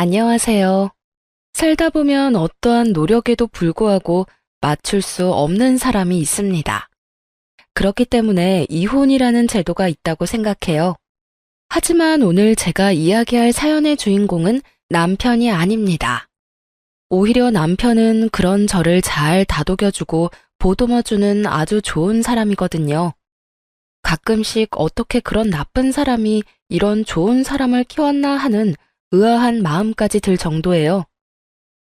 안녕하세요. 살다 보면 어떠한 노력에도 불구하고 맞출 수 없는 사람이 있습니다. 그렇기 때문에 이혼이라는 제도가 있다고 생각해요. 하지만 오늘 제가 이야기할 사연의 주인공은 남편이 아닙니다. 오히려 남편은 그런 저를 잘 다독여주고 보듬어주는 아주 좋은 사람이거든요. 가끔씩 어떻게 그런 나쁜 사람이 이런 좋은 사람을 키웠나 하는 의아한 마음까지 들 정도예요.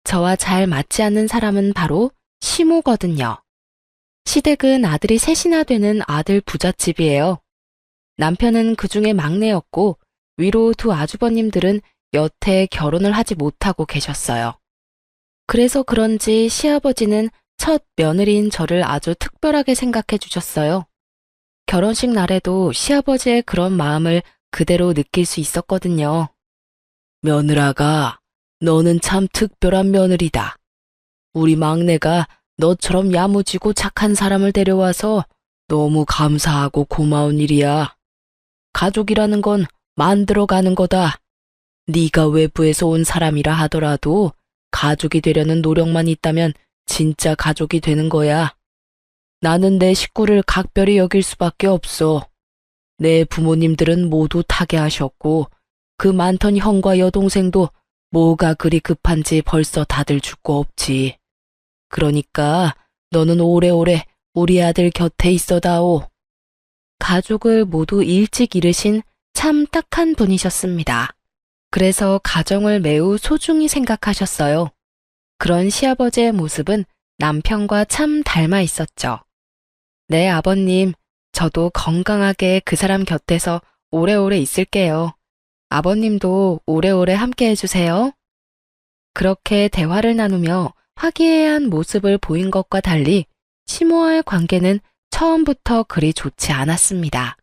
저와 잘 맞지 않는 사람은 바로 시모거든요. 시댁은 아들이 셋이나 되는 아들 부잣집이에요. 남편은 그 중에 막내였고 위로 두 아주버님들은 여태 결혼을 하지 못하고 계셨어요. 그래서 그런지 시아버지는 첫 며느리인 저를 아주 특별하게 생각해 주셨어요. 결혼식 날에도 시아버지의 그런 마음을 그대로 느낄 수 있었거든요. 며느라가, 너는 참 특별한 며느리다. 우리 막내가 너처럼 야무지고 착한 사람을 데려와서 너무 감사하고 고마운 일이야. 가족이라는 건 만들어가는 거다. 네가 외부에서 온 사람이라 하더라도 가족이 되려는 노력만 있다면 진짜 가족이 되는 거야. 나는 내 식구를 각별히 여길 수밖에 없어. 내 부모님들은 모두 타계하셨고 그 많던 형과 여동생도 뭐가 그리 급한지 벌써 다들 죽고 없지. 그러니까 너는 오래오래 우리 아들 곁에 있어다오. 가족을 모두 일찍 잃으신 참 딱한 분이셨습니다. 그래서 가정을 매우 소중히 생각하셨어요. 그런 시아버지의 모습은 남편과 참 닮아 있었죠. 네, 아버님, 저도 건강하게 그 사람 곁에서 오래오래 있을게요. 아버님도 오래오래 함께 해주세요. 그렇게 대화를 나누며 화기애애한 모습을 보인 것과 달리 시모와의 관계는 처음부터 그리 좋지 않았습니다.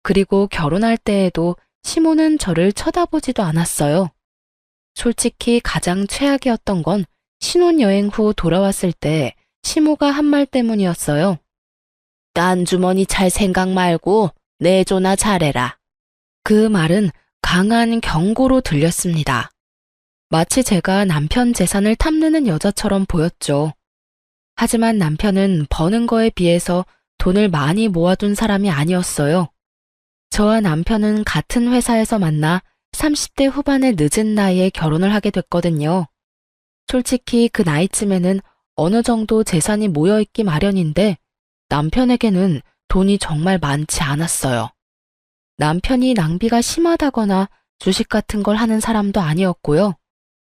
그리고 결혼할 때에도 시모는 저를 쳐다보지도 않았어요. 솔직히 가장 최악이었던 건 신혼여행 후 돌아왔을 때 시모가 한 말 때문이었어요. 딴 주머니 찰 생각 말고 내조나 잘해라. 그 말은 강한 경고로 들렸습니다. 마치 제가 남편 재산을 탐내는 여자처럼 보였죠. 하지만 남편은 버는 거에 비해서 돈을 많이 모아둔 사람이 아니었어요. 저와 남편은 같은 회사에서 만나 30대 후반의 늦은 나이에 결혼을 하게 됐거든요. 솔직히 그 나이쯤에는 어느 정도 재산이 모여있기 마련인데 남편에게는 돈이 정말 많지 않았어요. 남편이 낭비가 심하다거나 주식 같은 걸 하는 사람도 아니었고요.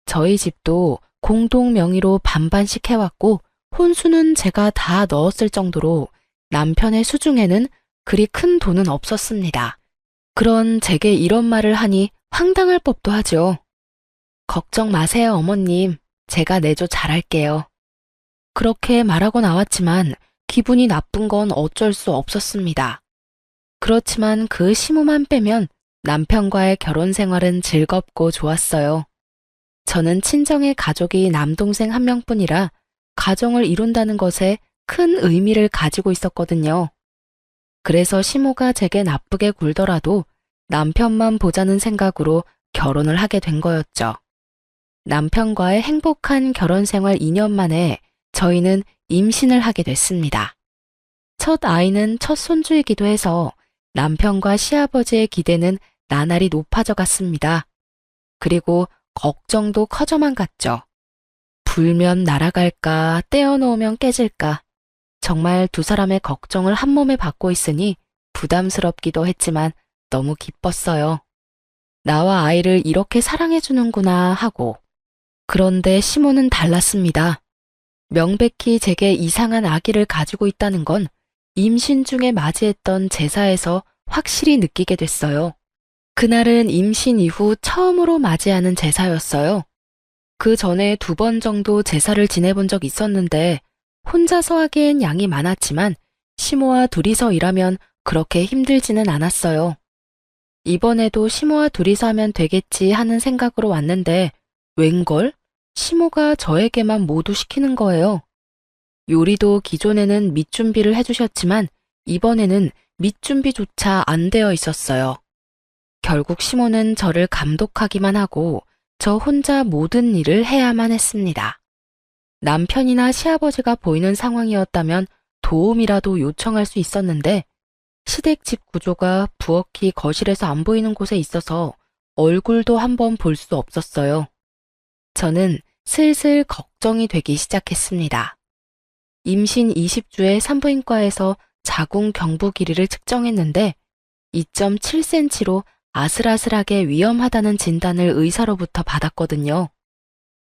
저희 집도 공동 명의로 반반씩 해왔고 혼수는 제가 다 넣었을 정도로 남편의 수중에는 그리 큰 돈은 없었습니다. 그런 제게 이런 말을 하니 황당할 법도 하죠. 걱정 마세요, 어머님. 제가 내조 잘할게요. 그렇게 말하고 나왔지만 기분이 나쁜 건 어쩔 수 없었습니다. 그렇지만 그 시모만 빼면 남편과의 결혼 생활은 즐겁고 좋았어요. 저는 친정의 가족이 남동생 한 명뿐이라 가정을 이룬다는 것에 큰 의미를 가지고 있었거든요. 그래서 시모가 제게 나쁘게 굴더라도 남편만 보자는 생각으로 결혼을 하게 된 거였죠. 남편과의 행복한 결혼 생활 2년 만에 저희는 임신을 하게 됐습니다. 첫 아이는 첫 손주이기도 해서 남편과 시아버지의 기대는 나날이 높아져 갔습니다. 그리고 걱정도 커져만 갔죠. 불면 날아갈까, 떼어놓으면 깨질까. 정말 두 사람의 걱정을 한 몸에 받고 있으니 부담스럽기도 했지만 너무 기뻤어요. 나와 아이를 이렇게 사랑해주는구나 하고. 그런데 시모는 달랐습니다. 명백히 제게 이상한 아기를 가지고 있다는 건 임신 중에 맞이했던 제사에서 확실히 느끼게 됐어요. 그날은 임신 이후 처음으로 맞이하는 제사였어요. 그 전에 2번 정도 제사를 지내본 적 있었는데 혼자서 하기엔 양이 많았지만 시모와 둘이서 일하면 그렇게 힘들지는 않았어요. 이번에도 시모와 둘이서 하면 되겠지 하는 생각으로 왔는데 웬걸? 시모가 저에게만 모두 시키는 거예요. 요리도 기존에는 밑준비를 해주셨지만 이번에는 밑준비조차 안 되어 있었어요. 결국 시모는 저를 감독하기만 하고 저 혼자 모든 일을 해야만 했습니다. 남편이나 시아버지가 보이는 상황이었다면 도움이라도 요청할 수 있었는데 시댁 집 구조가 부엌이 거실에서 안 보이는 곳에 있어서 얼굴도 한번 볼 수 없었어요. 저는 슬슬 걱정이 되기 시작했습니다. 임신 20주의 산부인과에서 자궁 경부 길이를 측정했는데 2.7cm로 아슬아슬하게 위험하다는 진단을 의사로부터 받았거든요.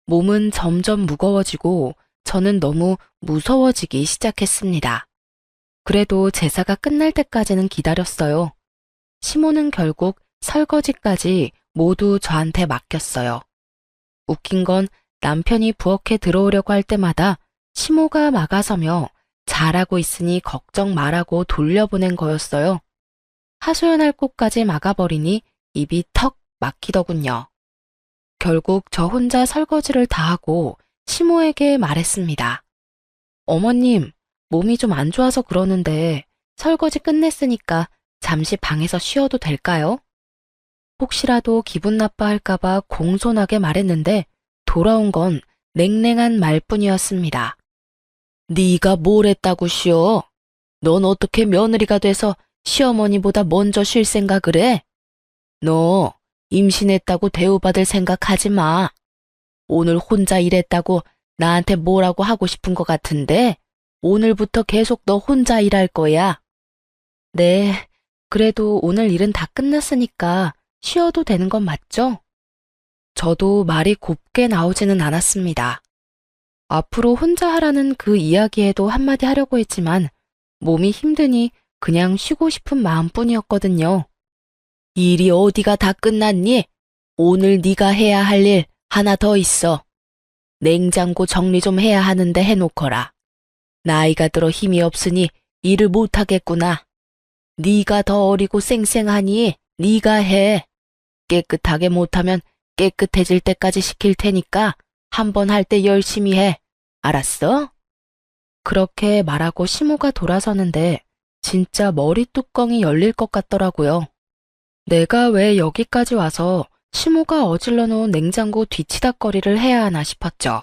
몸은 점점 무거워지고 저는 너무 무서워지기 시작했습니다. 그래도 제사가 끝날 때까지는 기다렸어요. 시모는 결국 설거지까지 모두 저한테 맡겼어요. 웃긴 건 남편이 부엌에 들어오려고 할 때마다 시모가 막아서며 잘하고 있으니 걱정 말라고 돌려보낸 거였어요. 하소연할 곳까지 막아버리니 입이 턱 막히더군요. 결국 저 혼자 설거지를 다 하고 시모에게 말했습니다. 어머님, 몸이 좀 안 좋아서 그러는데 설거지 끝냈으니까 잠시 방에서 쉬어도 될까요? 혹시라도 기분 나빠할까봐 공손하게 말했는데 돌아온 건 냉랭한 말뿐이었습니다. 네가 뭘 했다고 쉬어? 넌 어떻게 며느리가 돼서 시어머니보다 먼저 쉴 생각을 해? 너 임신했다고 대우받을 생각하지 마. 오늘 혼자 일했다고 나한테 뭐라고 하고 싶은 것 같은데 오늘부터 계속 너 혼자 일할 거야. 네, 그래도 오늘 일은 다 끝났으니까 쉬어도 되는 건 맞죠? 저도 말이 곱게 나오지는 않았습니다. 앞으로 혼자 하라는 그 이야기에도 한마디 하려고 했지만 몸이 힘드니 그냥 쉬고 싶은 마음뿐이었거든요. 일이 어디가 다 끝났니? 오늘 네가 해야 할 일 하나 더 있어. 냉장고 정리 좀 해야 하는데 해놓거라. 나이가 들어 힘이 없으니 일을 못하겠구나. 네가 더 어리고 쌩쌩하니 네가 해. 깨끗하게 못하면 깨끗해질 때까지 시킬 테니까 한번 할 때 열심히 해. 알았어? 그렇게 말하고 시모가 돌아서는데 진짜 머리 뚜껑이 열릴 것 같더라고요. 내가 왜 여기까지 와서 시모가 어질러 놓은 냉장고 뒤치다꺼리를 해야 하나 싶었죠.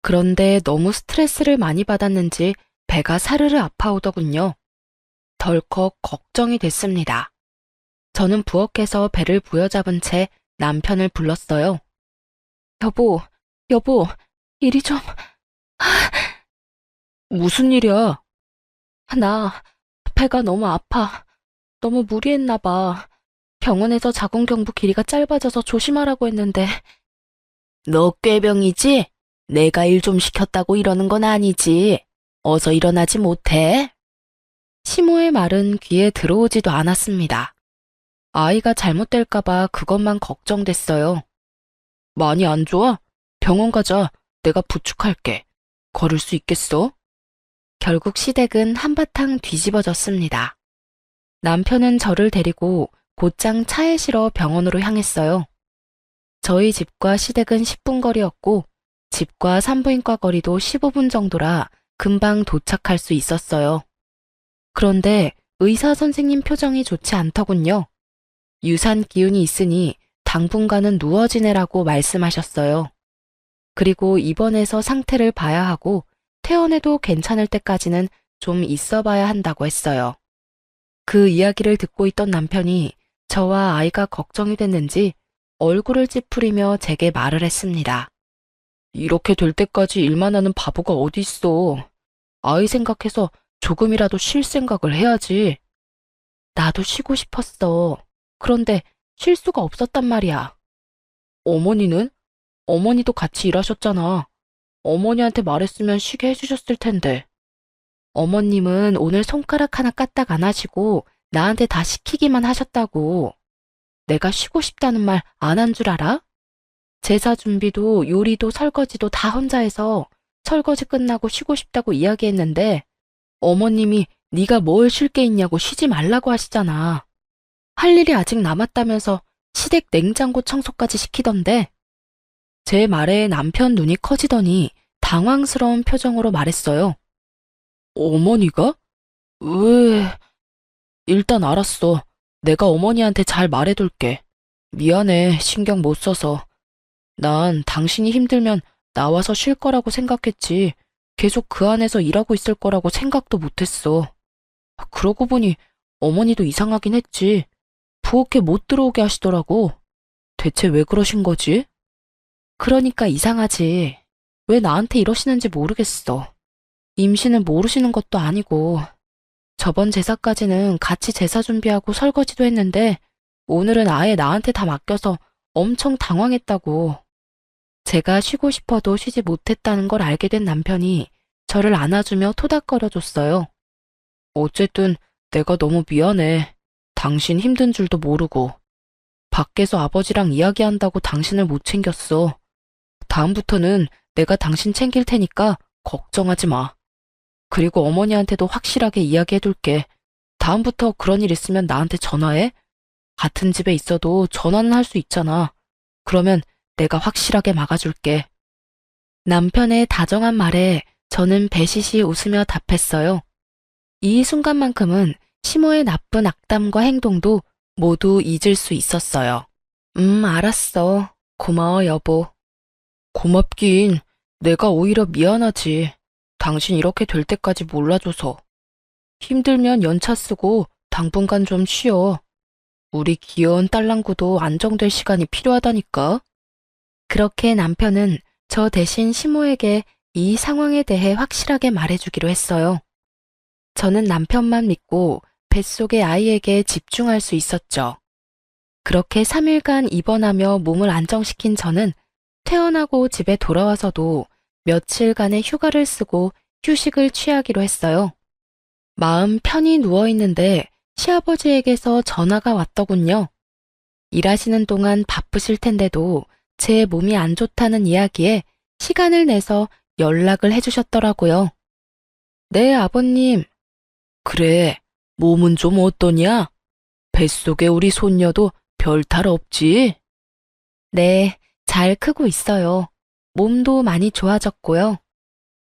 그런데 너무 스트레스를 많이 받았는지 배가 사르르 아파오더군요. 덜컥 걱정이 됐습니다. 저는 부엌에서 배를 부여잡은 채 남편을 불렀어요. 여보, 이리 좀... 무슨 일이야? 나 배가 너무 아파. 너무 무리했나 봐. 병원에서 자궁경부 길이가 짧아져서 조심하라고 했는데. 너 꾀병이지? 내가 일 좀 시켰다고 이러는 건 아니지. 어서 일어나지 못해? 시모의 말은 귀에 들어오지도 않았습니다. 아이가 잘못될까봐 그것만 걱정됐어요. 많이 안 좋아? 병원 가자. 내가 부축할게. 걸을 수 있겠어? 결국 시댁은 한바탕 뒤집어졌습니다. 남편은 저를 데리고 곧장 차에 실어 병원으로 향했어요. 저희 집과 시댁은 10분 거리였고 집과 산부인과 거리도 15분 정도라 금방 도착할 수 있었어요. 그런데 의사 선생님 표정이 좋지 않더군요. 유산 기운이 있으니 당분간은 누워 지내라고 말씀하셨어요. 그리고 입원해서 상태를 봐야 하고 퇴원해도 괜찮을 때까지는 좀 있어 봐야 한다고 했어요. 그 이야기를 듣고 있던 남편이 저와 아이가 걱정이 됐는지 얼굴을 찌푸리며 제게 말을 했습니다. 이렇게 될 때까지 일만 하는 바보가 어디 있어. 아이 생각해서 조금이라도 쉴 생각을 해야지. 나도 쉬고 싶었어. 그런데 쉴 수가 없었단 말이야. 어머니는? 어머니도 같이 일하셨잖아. 어머니한테 말했으면 쉬게 해주셨을 텐데. 어머님은 오늘 손가락 하나 까딱 안 하시고 나한테 다 시키기만 하셨다고. 내가 쉬고 싶다는 말 안 한 줄 알아? 제사 준비도 요리도 설거지도 다 혼자 해서 설거지 끝나고 쉬고 싶다고 이야기했는데 어머님이 네가 뭘 쉴 게 있냐고 쉬지 말라고 하시잖아. 할 일이 아직 남았다면서 시댁 냉장고 청소까지 시키던데. 제 말에 남편 눈이 커지더니 당황스러운 표정으로 말했어요. 어머니가? 왜? 일단 알았어. 내가 어머니한테 잘 말해둘게. 미안해, 신경 못 써서. 난 당신이 힘들면 나와서 쉴 거라고 생각했지. 계속 그 안에서 일하고 있을 거라고 생각도 못했어. 그러고 보니 어머니도 이상하긴 했지. 부엌에 못 들어오게 하시더라고. 대체 왜 그러신 거지? 그러니까 이상하지. 왜 나한테 이러시는지 모르겠어. 임신은 모르시는 것도 아니고. 저번 제사까지는 같이 제사 준비하고 설거지도 했는데 오늘은 아예 나한테 다 맡겨서 엄청 당황했다고. 제가 쉬고 싶어도 쉬지 못했다는 걸 알게 된 남편이 저를 안아주며 토닥거려줬어요. 어쨌든 내가 너무 미안해. 당신 힘든 줄도 모르고. 밖에서 아버지랑 이야기한다고 당신을 못 챙겼어. 다음부터는 내가 당신 챙길 테니까 걱정하지 마. 그리고 어머니한테도 확실하게 이야기해둘게. 다음부터 그런 일 있으면 나한테 전화해. 같은 집에 있어도 전화는 할 수 있잖아. 그러면 내가 확실하게 막아줄게. 남편의 다정한 말에 저는 배시시 웃으며 답했어요. 이 순간만큼은 시모의 나쁜 악담과 행동도 모두 잊을 수 있었어요. 알았어. 고마워, 여보. 고맙긴. 내가 오히려 미안하지. 당신 이렇게 될 때까지 몰라줘서. 힘들면 연차 쓰고 당분간 좀 쉬어. 우리 귀여운 딸랑구도 안정될 시간이 필요하다니까. 그렇게 남편은 저 대신 시모에게 이 상황에 대해 확실하게 말해주기로 했어요. 저는 남편만 믿고 뱃속의 아이에게 집중할 수 있었죠. 그렇게 3일간 입원하며 몸을 안정시킨 저는 퇴원하고 집에 돌아와서도 며칠간의 휴가를 쓰고 휴식을 취하기로 했어요. 마음 편히 누워있는데 시아버지에게서 전화가 왔더군요. 일하시는 동안 바쁘실 텐데도 제 몸이 안 좋다는 이야기에 시간을 내서 연락을 해주셨더라고요. 네, 아버님. 그래, 몸은 좀 어떠냐? 뱃속에 우리 손녀도 별탈 없지? 네, 잘 크고 있어요. 몸도 많이 좋아졌고요.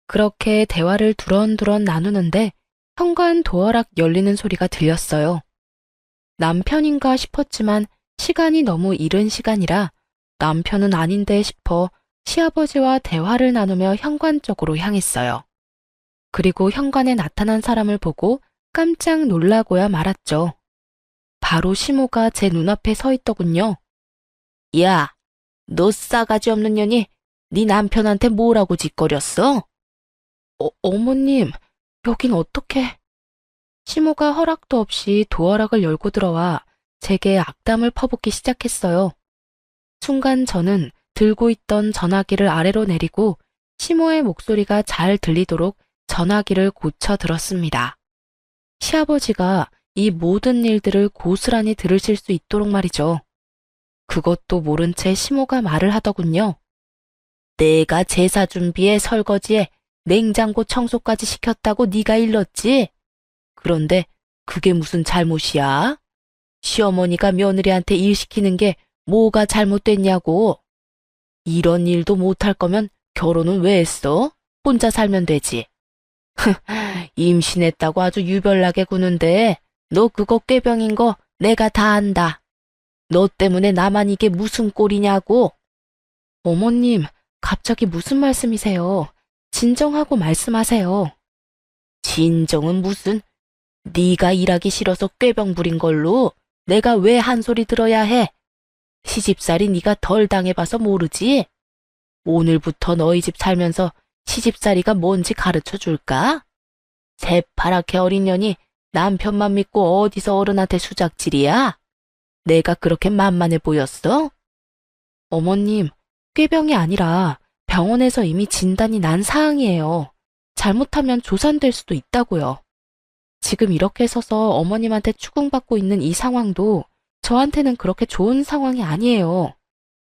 그렇게 대화를 두런두런 나누는데 현관 도어락 열리는 소리가 들렸어요. 남편인가 싶었지만 시간이 너무 이른 시간이라 남편은 아닌데 싶어 시아버지와 대화를 나누며 현관 쪽으로 향했어요. 그리고 현관에 나타난 사람을 보고 깜짝 놀라고야 말았죠. 바로 시모가 제 눈앞에 서 있더군요. 야, 너 싸가지 없는 년이 네 남편한테 뭐라고 짓거렸어? 어머님, 여긴 어떻게? 시모가 허락도 없이 도어락을 열고 들어와 제게 악담을 퍼붓기 시작했어요. 순간 저는 들고 있던 전화기를 아래로 내리고 시모의 목소리가 잘 들리도록 전화기를 고쳐 들었습니다. 시아버지가 이 모든 일들을 고스란히 들으실 수 있도록 말이죠. 그것도 모른 채 시모가 말을 하더군요. 내가 제사 준비에 설거지에 냉장고 청소까지 시켰다고 네가 일렀지? 그런데 그게 무슨 잘못이야? 시어머니가 며느리한테 일 시키는 게 뭐가 잘못됐냐고. 이런 일도 못할 거면 결혼은 왜 했어? 혼자 살면 되지. 임신했다고 아주 유별나게 구는데 너 그거 꾀병인 거 내가 다 안다. 너 때문에 나만 이게 무슨 꼴이냐고. 어머님, 갑자기 무슨 말씀이세요? 진정하고 말씀하세요. 진정은 무슨? 네가 일하기 싫어서 꾀병 부린 걸로 내가 왜 한 소리 들어야 해? 시집살이 네가 덜 당해봐서 모르지? 오늘부터 너희 집 살면서 시집살이가 뭔지 가르쳐 줄까? 새파랗게 어린 년이 남편만 믿고 어디서 어른한테 수작질이야? 내가 그렇게 만만해 보였어? 어머님, 꾀병이 아니라 병원에서 이미 진단이 난 사항이에요. 잘못하면 조산될 수도 있다고요. 지금 이렇게 서서 어머님한테 추궁받고 있는 이 상황도 저한테는 그렇게 좋은 상황이 아니에요.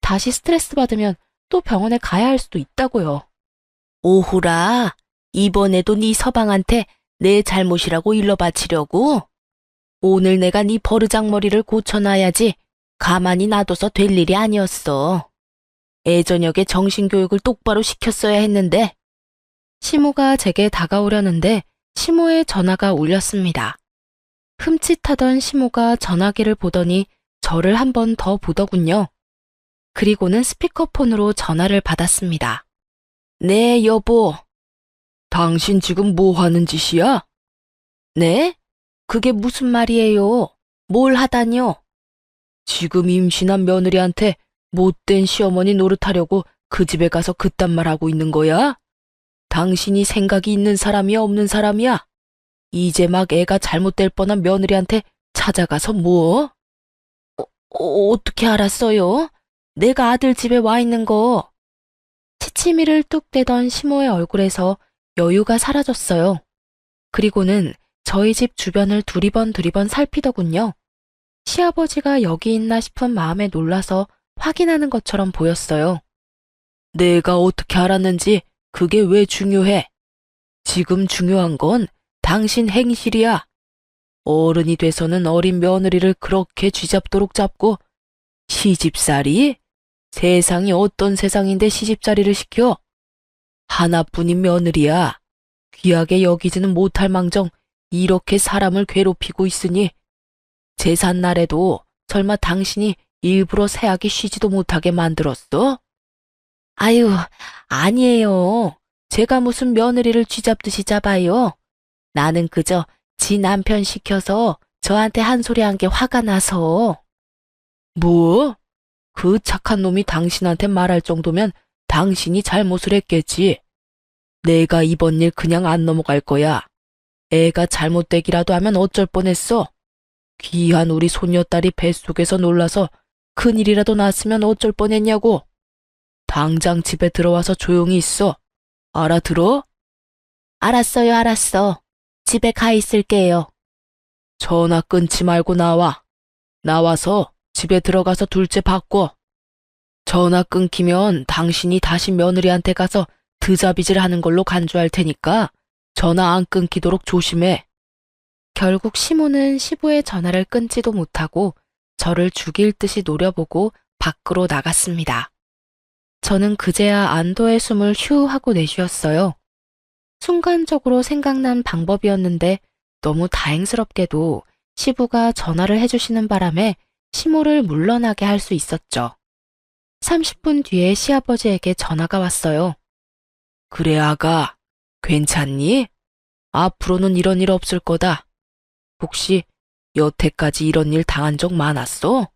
다시 스트레스 받으면 또 병원에 가야 할 수도 있다고요. 오호라, 이번에도 네 서방한테 내 잘못이라고 일러바치려고? 오늘 내가 네 버르장머리를 고쳐놔야지 가만히 놔둬서 될 일이 아니었어. 애저녁에 정신교육을 똑바로 시켰어야 했는데. 시모가 제게 다가오려는데 시모의 전화가 울렸습니다. 흠칫하던 시모가 전화기를 보더니 저를 한 번 더 보더군요. 그리고는 스피커폰으로 전화를 받았습니다. 네, 여보. 당신 지금 뭐 하는 짓이야? 네? 그게 무슨 말이에요? 뭘 하다뇨? 지금 임신한 며느리한테 못된 시어머니 노릇하려고 그 집에 가서 그딴 말 하고 있는 거야? 당신이 생각이 있는 사람이야, 없는 사람이야? 이제 막 애가 잘못될 뻔한 며느리한테 찾아가서 뭐? 어떻게 알았어요? 내가 아들 집에 와 있는 거. 치치미를 뚝 떼던 시모의 얼굴에서 여유가 사라졌어요. 그리고는 저희 집 주변을 두리번 살피더군요. 시아버지가 여기 있나 싶은 마음에 놀라서 확인하는 것처럼 보였어요. 내가 어떻게 알았는지 그게 왜 중요해? 지금 중요한 건 당신 행실이야. 어른이 돼서는 어린 며느리를 그렇게 쥐잡도록 잡고 시집살이? 세상이 어떤 세상인데 시집살이를 시켜? 하나뿐인 며느리야. 귀하게 여기지는 못할 망정 이렇게 사람을 괴롭히고 있으니 제삿날에도 설마 당신이 일부러 새하기 쉬지도 못하게 만들었어? 아유, 아니에요. 제가 무슨 며느리를 쥐잡듯이 잡아요. 나는 그저 지 남편 시켜서 저한테 한 소리 한 게 화가 나서. 뭐? 그 착한 놈이 당신한테 말할 정도면 당신이 잘못을 했겠지. 내가 이번 일 그냥 안 넘어갈 거야. 애가 잘못되기라도 하면 어쩔 뻔했어. 귀한 우리 손녀딸이 뱃속에서 놀라서 큰일이라도 났으면 어쩔 뻔했냐고. 당장 집에 들어와서 조용히 있어. 알아들어? 알았어요, 알았어. 집에 가 있을게요. 전화 끊지 말고 나와. 나와서 집에 들어가서 둘째 바꿔. 전화 끊기면 당신이 다시 며느리한테 가서 드자비질 하는 걸로 간주할 테니까 전화 안 끊기도록 조심해. 결국 시모는 시부의 전화를 끊지도 못하고 저를 죽일 듯이 노려보고 밖으로 나갔습니다. 저는 그제야 안도의 숨을 휴 하고 내쉬었어요. 순간적으로 생각난 방법이었는데 너무 다행스럽게도 시부가 전화를 해주시는 바람에 시모를 물러나게 할 수 있었죠. 30분 뒤에 시아버지에게 전화가 왔어요. 그래, 아가. 괜찮니? 앞으로는 이런 일 없을 거다. 혹시 여태까지 이런 일 당한 적 많았어?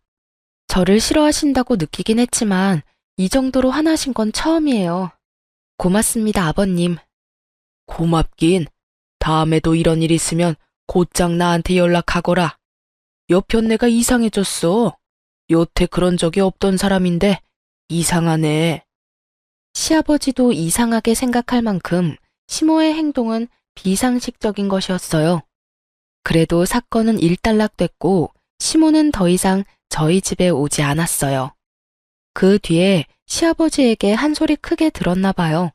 저를 싫어하신다고 느끼긴 했지만 이 정도로 화나신 건 처음이에요. 고맙습니다, 아버님. 고맙긴. 다음에도 이런 일 있으면 곧장 나한테 연락하거라. 여편 내가 이상해졌어. 여태 그런 적이 없던 사람인데 이상하네. 시아버지도 이상하게 생각할 만큼 시모의 행동은 비상식적인 것이었어요. 그래도 사건은 일단락됐고 시모는 더 이상 저희 집에 오지 않았어요. 그 뒤에 시아버지에게 한 소리 크게 들었나 봐요.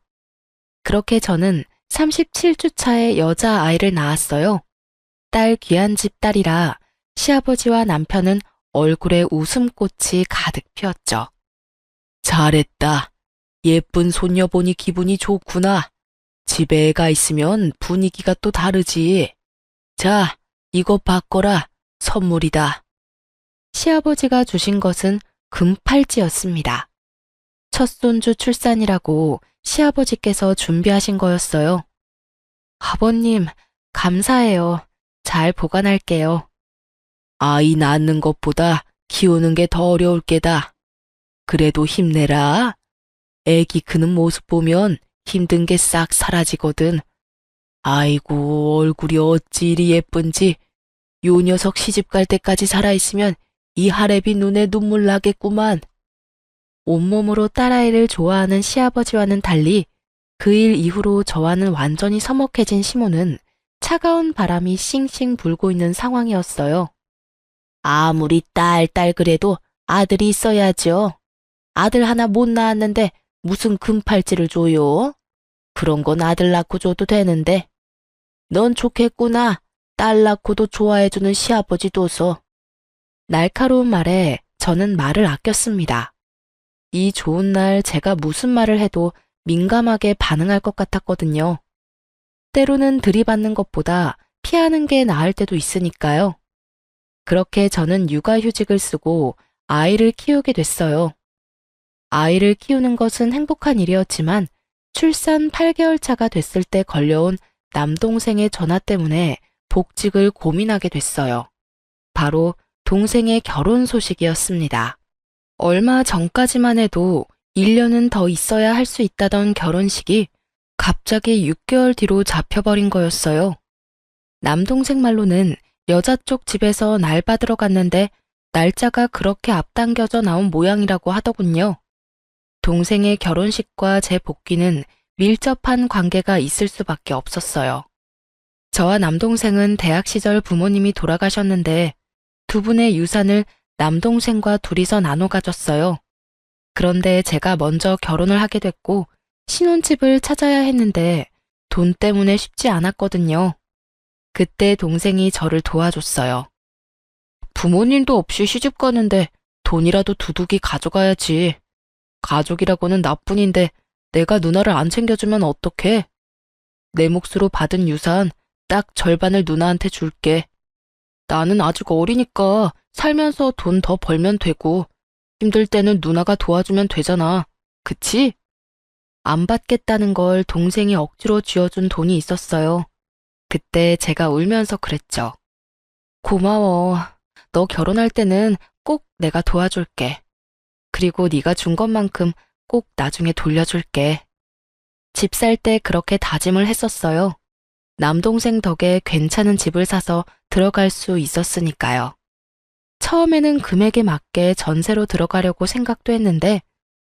그렇게 저는 37주 차에 여자아이를 낳았어요. 딸 귀한 집 딸이라 시아버지와 남편은 얼굴에 웃음꽃이 가득 피었죠. 잘했다. 예쁜 손녀 보니 기분이 좋구나. 집에 애가 있으면 분위기가 또 다르지. 자, 이거 받거라. 선물이다. 시아버지가 주신 것은 금팔찌였습니다. 첫 손주 출산이라고 시아버지께서 준비하신 거였어요. 아버님, 감사해요. 잘 보관할게요. 아이 낳는 것보다 키우는 게 더 어려울 게다. 그래도 힘내라. 애기 크는 모습 보면 힘든 게 싹 사라지거든. 아이고, 얼굴이 어찌 이리 예쁜지. 요 녀석 시집 갈 때까지 살아있으면 이 하랩이 눈에 눈물 나겠구만. 온몸으로 딸아이를 좋아하는 시아버지와는 달리 그 일 이후로 저와는 완전히 서먹해진 시모는 차가운 바람이 싱싱 불고 있는 상황이었어요. 아무리 딸 그래도 아들이 있어야죠. 아들 하나 못 낳았는데 무슨 금팔찌를 줘요? 그런 건 아들 낳고 줘도 되는데. 넌 좋겠구나. 딸 낳고도 좋아해주는 시아버지 둬서. 날카로운 말에 저는 말을 아꼈습니다. 이 좋은 날 제가 무슨 말을 해도 민감하게 반응할 것 같았거든요. 때로는 들이받는 것보다 피하는 게 나을 때도 있으니까요. 그렇게 저는 육아휴직을 쓰고 아이를 키우게 됐어요. 아이를 키우는 것은 행복한 일이었지만 출산 8개월 차가 됐을 때 걸려온 남동생의 전화 때문에 복직을 고민하게 됐어요. 바로 동생의 결혼 소식이었습니다. 얼마 전까지만 해도 1년은 더 있어야 할 수 있다던 결혼식이 갑자기 6개월 뒤로 잡혀버린 거였어요. 남동생 말로는 여자 쪽 집에서 날 받으러 갔는데 날짜가 그렇게 앞당겨져 나온 모양이라고 하더군요. 동생의 결혼식과 제 복귀는 밀접한 관계가 있을 수밖에 없었어요. 저와 남동생은 대학 시절 부모님이 돌아가셨는데 두 분의 유산을 남동생과 둘이서 나눠 가졌어요. 그런데 제가 먼저 결혼을 하게 됐고 신혼집을 찾아야 했는데 돈 때문에 쉽지 않았거든요. 그때 동생이 저를 도와줬어요. 부모님도 없이 시집 가는데 돈이라도 두둑이 가져가야지. 가족이라고는 나뿐인데 내가 누나를 안 챙겨주면 어떡해? 내 몫으로 받은 유산 딱 절반을 누나한테 줄게. 나는 아직 어리니까 살면서 돈 더 벌면 되고 힘들 때는 누나가 도와주면 되잖아. 그치? 안 받겠다는 걸 동생이 억지로 쥐어준 돈이 있었어요. 그때 제가 울면서 그랬죠. 고마워. 너 결혼할 때는 꼭 내가 도와줄게. 그리고 네가 준 것만큼 꼭 나중에 돌려줄게. 집 살 때 그렇게 다짐을 했었어요. 남동생 덕에 괜찮은 집을 사서 들어갈 수 있었으니까요. 처음에는 금액에 맞게 전세로 들어가려고 생각도 했는데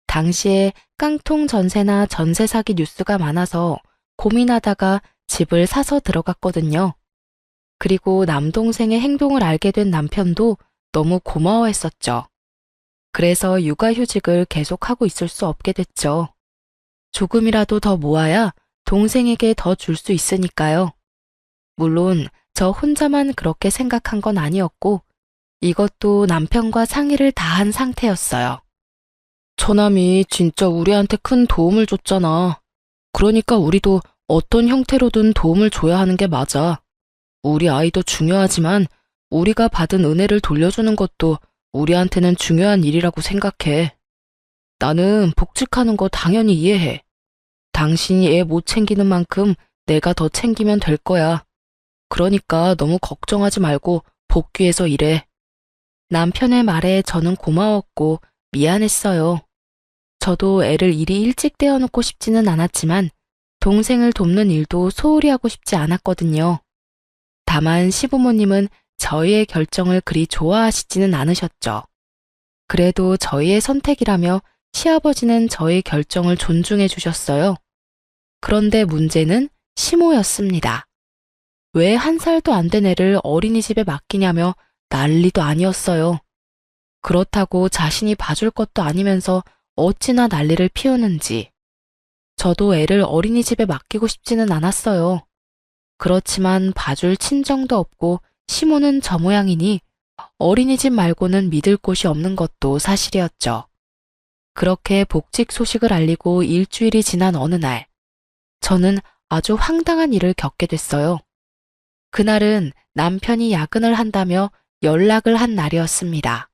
당시에 깡통 전세나 전세 사기 뉴스가 많아서 고민하다가 집을 사서 들어갔거든요. 그리고 남동생의 행동을 알게 된 남편도 너무 고마워했었죠. 그래서 육아휴직을 계속하고 있을 수 없게 됐죠. 조금이라도 더 모아야 동생에게 더 줄 수 있으니까요. 물론 저 혼자만 그렇게 생각한 건 아니었고 이것도 남편과 상의를 다 한 상태였어요. 처남이 진짜 우리한테 큰 도움을 줬잖아. 그러니까 우리도 어떤 형태로든 도움을 줘야 하는 게 맞아. 우리 아이도 중요하지만 우리가 받은 은혜를 돌려주는 것도 우리한테는 중요한 일이라고 생각해. 나는 복직하는 거 당연히 이해해. 당신이 애 못 챙기는 만큼 내가 더 챙기면 될 거야. 그러니까 너무 걱정하지 말고 복귀해서 일해. 남편의 말에 저는 고마웠고 미안했어요. 저도 애를 이리 일찍 떼어놓고 싶지는 않았지만 동생을 돕는 일도 소홀히 하고 싶지 않았거든요. 다만 시부모님은 저희의 결정을 그리 좋아하시지는 않으셨죠. 그래도 저희의 선택이라며 시아버지는 저희 결정을 존중해 주셨어요. 그런데 문제는 시모였습니다. 왜 1살도 안 된 애를 어린이집에 맡기냐며 난리도 아니었어요. 그렇다고 자신이 봐줄 것도 아니면서 어찌나 난리를 피우는지. 저도 애를 어린이집에 맡기고 싶지는 않았어요. 그렇지만 봐줄 친정도 없고 시모는 저 모양이니 어린이집 말고는 믿을 곳이 없는 것도 사실이었죠. 그렇게 복직 소식을 알리고 일주일이 지난 어느 날, 저는 아주 황당한 일을 겪게 됐어요. 그날은 남편이 야근을 한다며 연락을 한 날이었습니다.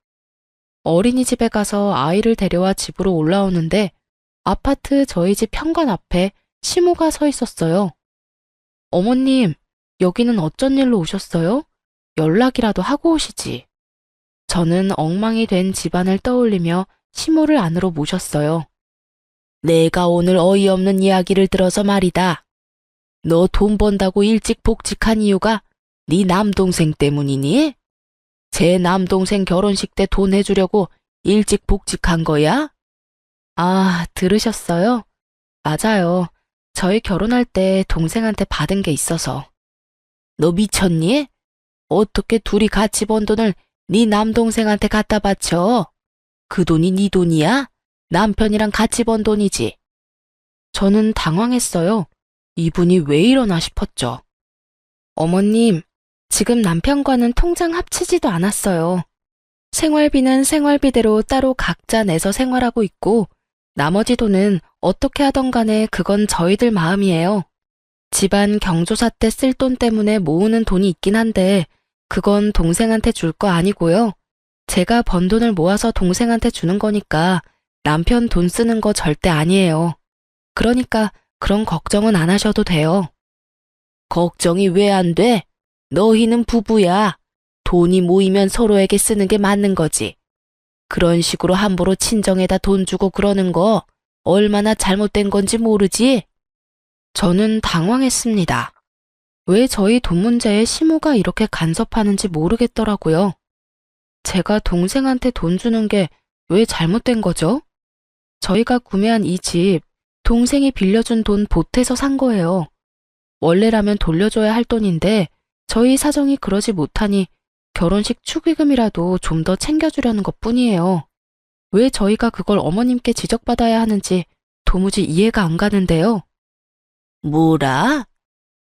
어린이집에 가서 아이를 데려와 집으로 올라오는데 아파트 저희 집 현관 앞에 시모가 서 있었어요. 어머님, 여기는 어쩐 일로 오셨어요? 연락이라도 하고 오시지. 저는 엉망이 된 집안을 떠올리며 시모를 안으로 모셨어요. 내가 오늘 어이없는 이야기를 들어서 말이다. 너 돈 번다고 일찍 복직한 이유가 네 남동생 때문이니? 제 남동생 결혼식 때 돈 해주려고 일찍 복직한 거야? 아, 들으셨어요? 맞아요. 저희 결혼할 때 동생한테 받은 게 있어서. 너 미쳤니? 어떻게 둘이 같이 번 돈을 네 남동생한테 갖다 바쳐? 그 돈이 네 돈이야? 남편이랑 같이 번 돈이지. 저는 당황했어요. 이분이 왜 이러나 싶었죠. 어머님, 지금 남편과는 통장 합치지도 않았어요. 생활비는 생활비대로 따로 각자 내서 생활하고 있고 나머지 돈은 어떻게 하던 간에 그건 저희들 마음이에요. 집안 경조사 때 쓸 돈 때문에 모으는 돈이 있긴 한데 그건 동생한테 줄 거 아니고요. 제가 번 돈을 모아서 동생한테 주는 거니까 남편 돈 쓰는 거 절대 아니에요. 그러니까 그런 걱정은 안 하셔도 돼요. 걱정이 왜 안 돼? 너희는 부부야. 돈이 모이면 서로에게 쓰는 게 맞는 거지. 그런 식으로 함부로 친정에다 돈 주고 그러는 거 얼마나 잘못된 건지 모르지? 저는 당황했습니다. 왜 저희 돈 문제에 시모가 이렇게 간섭하는지 모르겠더라고요. 제가 동생한테 돈 주는 게 왜 잘못된 거죠? 저희가 구매한 이 집, 동생이 빌려준 돈 보태서 산 거예요. 원래라면 돌려줘야 할 돈인데 저희 사정이 그러지 못하니 결혼식 축의금이라도 좀 더 챙겨주려는 것뿐이에요. 왜 저희가 그걸 어머님께 지적받아야 하는지 도무지 이해가 안 가는데요. 뭐라?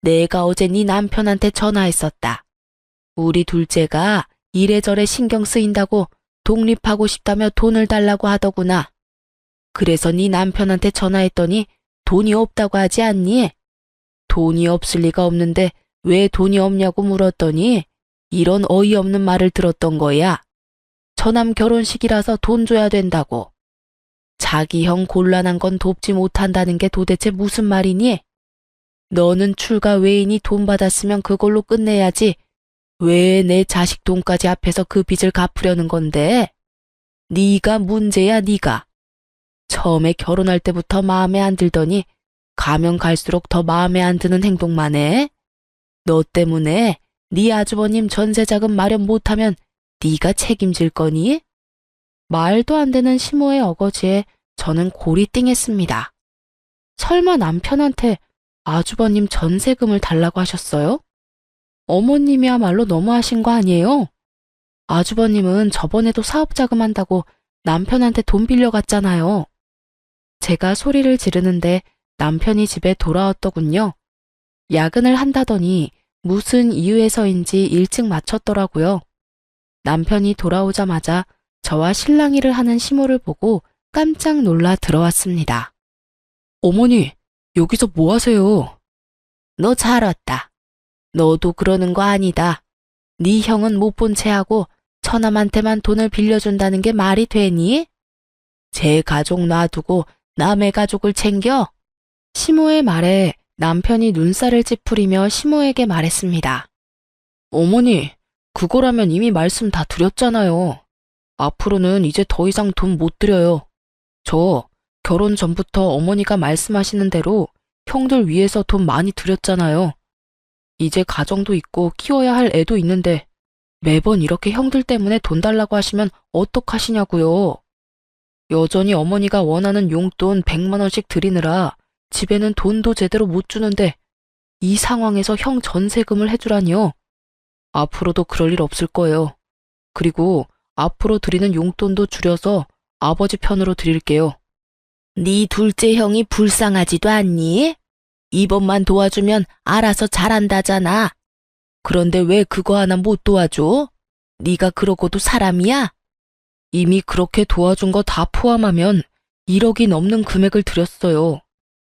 내가 어제 네 남편한테 전화했었다. 우리 둘째가 이래저래 신경 쓰인다고 독립하고 싶다며 돈을 달라고 하더구나. 그래서 네 남편한테 전화했더니 돈이 없다고 하지 않니? 돈이 없을 리가 없는데 왜 돈이 없냐고 물었더니 이런 어이없는 말을 들었던 거야. 처남 결혼식이라서 돈 줘야 된다고. 자기 형 곤란한 건 돕지 못한다는 게 도대체 무슨 말이니? 너는 출가 외인이 돈 받았으면 그걸로 끝내야지. 왜 내 자식 돈까지 앞에서 그 빚을 갚으려는 건데? 네가 문제야, 네가. 처음에 결혼할 때부터 마음에 안 들더니 가면 갈수록 더 마음에 안 드는 행동만 해. 너 때문에 네 아주버님 전세자금 마련 못하면 네가 책임질 거니? 말도 안 되는 시모의 어거지에 저는 골이 띵했습니다. 설마 남편한테 아주버님 전세금을 달라고 하셨어요? 어머님이야말로 너무하신 거 아니에요? 아주버님은 저번에도 사업자금 한다고 남편한테 돈 빌려갔잖아요. 제가 소리를 지르는데 남편이 집에 돌아왔더군요. 야근을 한다더니 무슨 이유에서인지 일찍 마쳤더라고요. 남편이 돌아오자마자 저와 실랑이를 하는 시모를 보고 깜짝 놀라 들어왔습니다. 어머니, 여기서 뭐 하세요? 너 잘 왔다. 너도 그러는 거 아니다. 네 형은 못 본 채하고 처남한테만 돈을 빌려준다는 게 말이 되니? 제 가족 놔두고 남의 가족을 챙겨? 시모의 말에 남편이 눈살을 찌푸리며 시모에게 말했습니다. 어머니, 그거라면 이미 말씀 다 드렸잖아요. 앞으로는 이제 더 이상 돈 못 드려요. 저 결혼 전부터 어머니가 말씀하시는 대로 형들 위해서 돈 많이 드렸잖아요. 이제 가정도 있고 키워야 할 애도 있는데 매번 이렇게 형들 때문에 돈 달라고 하시면 어떡하시냐고요. 여전히 어머니가 원하는 용돈 100만 원씩 드리느라 집에는 돈도 제대로 못 주는데 이 상황에서 형 전세금을 해주라니요. 앞으로도 그럴 일 없을 거예요. 그리고 앞으로 드리는 용돈도 줄여서 아버지 편으로 드릴게요. 네 둘째 형이 불쌍하지도 않니? 이번만 도와주면 알아서 잘한다잖아. 그런데 왜 그거 하나 못 도와줘? 네가 그러고도 사람이야? 이미 그렇게 도와준 거 다 포함하면 1억이 넘는 금액을 드렸어요.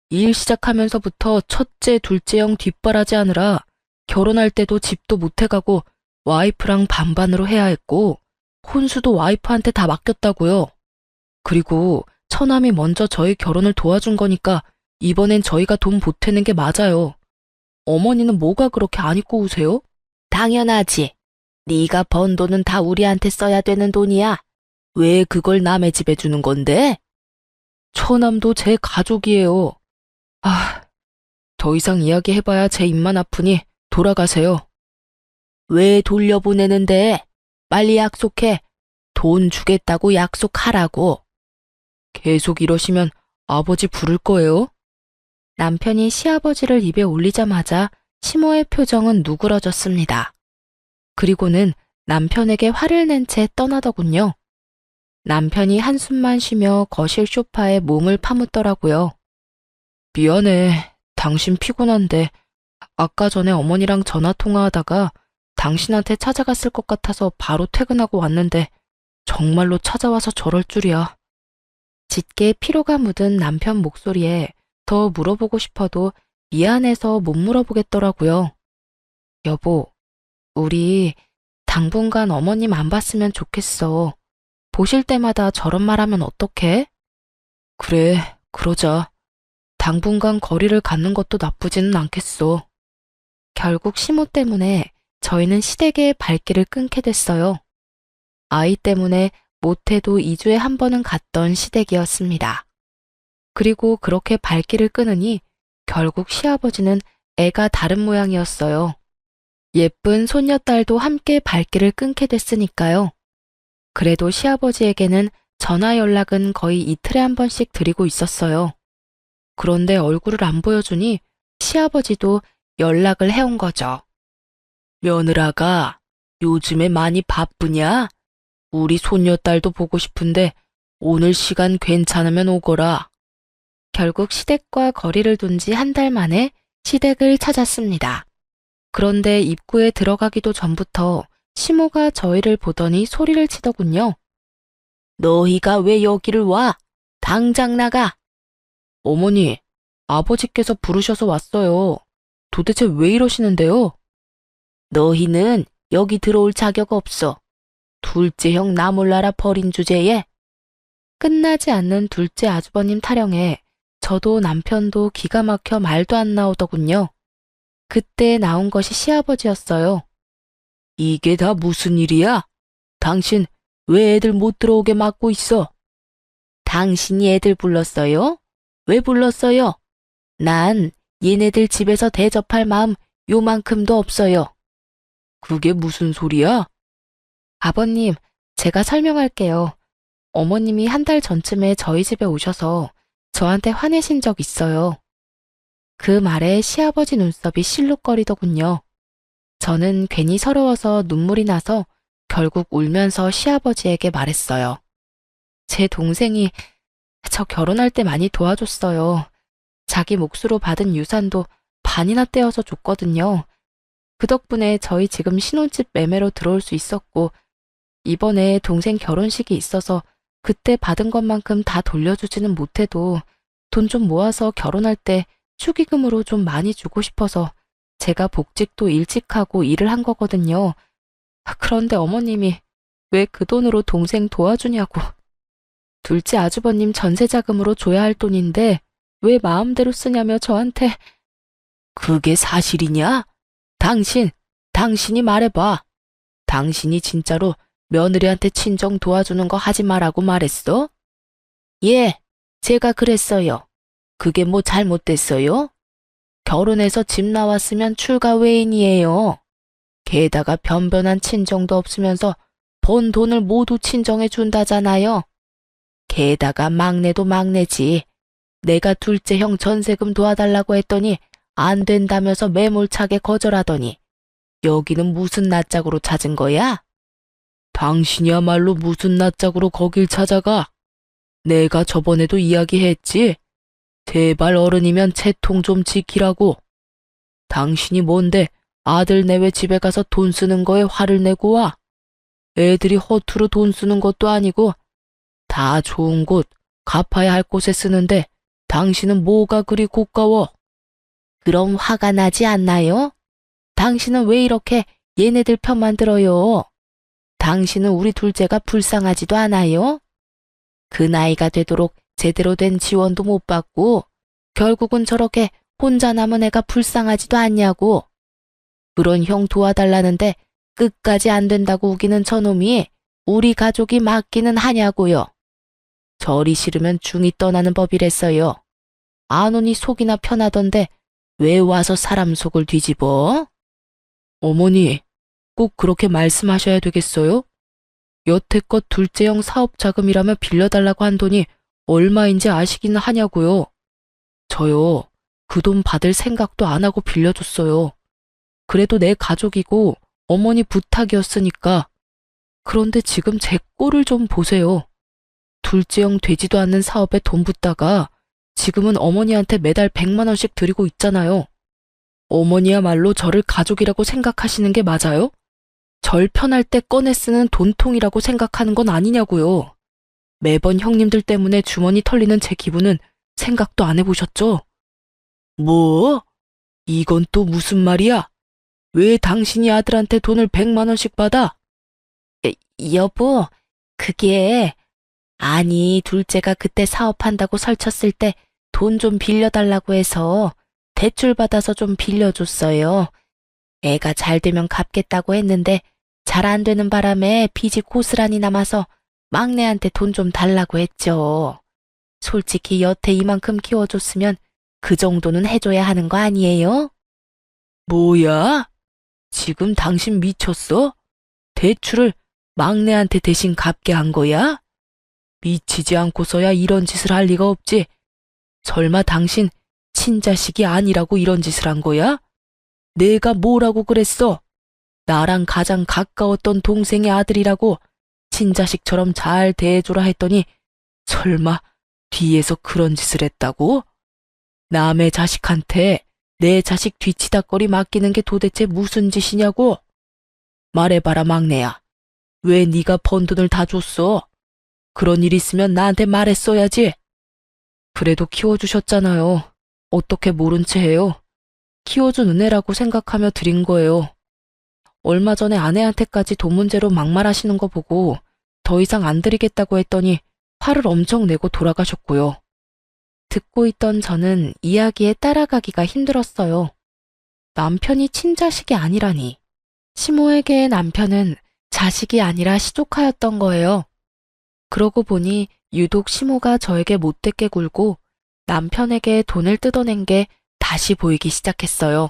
일 시작하면서부터 첫째, 둘째 형 뒷바라지 하느라 결혼할 때도 집도 못 해가고 와이프랑 반반으로 해야 했고 혼수도 와이프한테 다 맡겼다고요. 그리고 처남이 먼저 저희 결혼을 도와준 거니까 이번엔 저희가 돈 보태는 게 맞아요. 어머니는 뭐가 그렇게 안 입고 우세요? 당연하지. 네가 번 돈은 다 우리한테 써야 되는 돈이야. 왜 그걸 남의 집에 주는 건데? 처남도 제 가족이에요. 더 이상 이야기해봐야 제 입만 아프니 돌아가세요. 왜 돌려보내는데? 빨리 약속해. 돈 주겠다고 약속하라고. 계속 이러시면 아버지 부를 거예요. 남편이 시아버지를 입에 올리자마자 시모의 표정은 누그러졌습니다. 그리고는 남편에게 화를 낸 채 떠나더군요. 남편이 한숨만 쉬며 거실 소파에 몸을 파묻더라고요. 미안해. 당신 피곤한데 아까 전에 어머니랑 전화 통화하다가 당신한테 찾아갔을 것 같아서 바로 퇴근하고 왔는데 정말로 찾아와서 저럴 줄이야. 짙게 피로가 묻은 남편 목소리에 더 물어보고 싶어도 미안해서 못 물어보겠더라고요. 여보, 우리 당분간 어머님 안 봤으면 좋겠어. 보실 때마다 저런 말하면 어떡해? 그래, 그러자. 당분간 거리를 갖는 것도 나쁘지는 않겠어. 결국 시모 때문에 저희는 시댁의 발길을 끊게 됐어요. 아이 때문에 못해도 2주에 한 번은 갔던 시댁이었습니다. 그리고 그렇게 발길을 끊으니 결국 시아버지는 애가 다른 모양이었어요. 예쁜 손녀딸도 함께 발길을 끊게 됐으니까요. 그래도 시아버지에게는 전화 연락은 거의 이틀에 한 번씩 드리고 있었어요. 그런데 얼굴을 안 보여주니 시아버지도 연락을 해온 거죠. 며느라가 요즘에 많이 바쁘냐? 우리 손녀딸도 보고 싶은데 오늘 시간 괜찮으면 오거라. 결국 시댁과 거리를 둔 지 한 달 만에 시댁을 찾았습니다. 그런데 입구에 들어가기도 전부터 시모가 저희를 보더니 소리를 치더군요. 너희가 왜 여기를 와? 당장 나가! 어머니, 아버지께서 부르셔서 왔어요. 도대체 왜 이러시는데요? 너희는 여기 들어올 자격 없어. 둘째 형 나 몰라라 버린 주제에. 끝나지 않는 둘째 아주버님 타령에 저도 남편도 기가 막혀 말도 안 나오더군요. 그때 나온 것이 시아버지였어요. 이게 다 무슨 일이야? 당신 왜 애들 못 들어오게 막고 있어? 당신이 애들 불렀어요? 왜 불렀어요? 난 얘네들 집에서 대접할 마음 요만큼도 없어요. 그게 무슨 소리야? 아버님, 제가 설명할게요. 어머님이 한 달 전쯤에 저희 집에 오셔서 저한테 화내신 적 있어요. 그 말에 시아버지 눈썹이 실룩거리더군요. 저는 괜히 서러워서 눈물이 나서 결국 울면서 시아버지에게 말했어요. 제 동생이 저 결혼할 때 많이 도와줬어요. 자기 몫으로 받은 유산도 반이나 떼어서 줬거든요. 그 덕분에 저희 지금 신혼집 매매로 들어올 수 있었고, 이번에 동생 결혼식이 있어서 그때 받은 것만큼 다 돌려주지는 못해도 돈 좀 모아서 결혼할 때 축의금으로 좀 많이 주고 싶어서 제가 복직도 일찍 하고 일을 한 거거든요. 그런데 어머님이 왜 그 돈으로 동생 도와주냐고. 둘째 아주버님 전세자금으로 줘야 할 돈인데 왜 마음대로 쓰냐며 저한테. 그게 사실이냐? 당신이 말해봐. 당신이 진짜로 며느리한테 친정 도와주는 거 하지 말라고 말했어? 예, 제가 그랬어요. 그게 뭐 잘못됐어요? 결혼해서 집 나왔으면 출가 외인이에요. 게다가 변변한 친정도 없으면서 번 돈을 모두 친정에 준다잖아요. 게다가 막내도 막내지. 내가 둘째 형 전세금 도와달라고 했더니 안 된다면서 매몰차게 거절하더니 여기는 무슨 낯짝으로 찾은 거야? 당신이야말로 무슨 낯짝으로 거길 찾아가? 내가 저번에도 이야기했지. 제발 어른이면 채통 좀 지키라고. 당신이 뭔데 아들 내외 집에 가서 돈 쓰는 거에 화를 내고 와? 애들이 허투루 돈 쓰는 것도 아니고 다 좋은 곳, 갚아야 할 곳에 쓰는데 당신은 뭐가 그리 고가워? 그럼 화가 나지 않나요? 당신은 왜 이렇게 얘네들 편만 들어요? 당신은 우리 둘째가 불쌍하지도 않아요? 그 나이가 되도록 제대로 된 지원도 못 받고 결국은 저렇게 혼자 남은 애가 불쌍하지도 않냐고. 그런 형 도와달라는데 끝까지 안 된다고 우기는 저놈이 우리 가족이 맞기는 하냐고요. 저리 싫으면 중이 떠나는 법이랬어요. 안 오니 속이나 편하던데 왜 와서 사람 속을 뒤집어? 어머니, 꼭 그렇게 말씀하셔야 되겠어요? 여태껏 둘째 형 사업 자금이라며 빌려달라고 한 돈이 얼마인지 아시기는 하냐고요. 저요, 그 돈 받을 생각도 안 하고 빌려줬어요. 그래도 내 가족이고 어머니 부탁이었으니까. 그런데 지금 제 꼴을 좀 보세요. 둘째 형 되지도 않는 사업에 돈 붓다가 지금은 어머니한테 매달 100만 원씩 드리고 있잖아요. 어머니야말로 저를 가족이라고 생각하시는 게 맞아요? 절 편할 때 꺼내 쓰는 돈통이라고 생각하는 건 아니냐고요. 매번 형님들 때문에 주머니 털리는 제 기분은 생각도 안 해보셨죠? 뭐? 이건 또 무슨 말이야? 왜 당신이 아들한테 돈을 100만 원씩 받아? 여보, 그게 아니, 둘째가 그때 사업한다고 설쳤을 때 돈 좀 빌려달라고 해서 대출 받아서 좀 빌려줬어요. 애가 잘 되면 갚겠다고 했는데 잘 안 되는 바람에 빚이 고스란히 남아서 막내한테 돈 좀 달라고 했죠. 솔직히 여태 이만큼 키워줬으면 그 정도는 해줘야 하는 거 아니에요? 뭐야? 지금 당신 미쳤어? 대출을 막내한테 대신 갚게 한 거야? 미치지 않고서야 이런 짓을 할 리가 없지. 설마 당신 친자식이 아니라고 이런 짓을 한 거야? 내가 뭐라고 그랬어? 나랑 가장 가까웠던 동생의 아들이라고 친자식처럼 잘 대해줘라 했더니 설마 뒤에서 그런 짓을 했다고? 남의 자식한테 내 자식 뒤치다꺼리 맡기는 게 도대체 무슨 짓이냐고? 말해봐라 막내야. 왜 네가 번 돈을 다 줬어? 그런 일 있으면 나한테 말했어야지. 그래도 키워주셨잖아요. 어떻게 모른 채 해요? 키워준 은혜라고 생각하며 드린 거예요. 얼마 전에 아내한테까지 돈 문제로 막말하시는 거 보고 더 이상 안 드리겠다고 했더니 화를 엄청 내고 돌아가셨고요. 듣고 있던 저는 이야기에 따라가기가 힘들었어요. 남편이 친자식이 아니라니. 시모에게 남편은 자식이 아니라 시조카였던 거예요. 그러고 보니 유독 시모가 저에게 못되게 굴고 남편에게 돈을 뜯어낸 게 다시 보이기 시작했어요.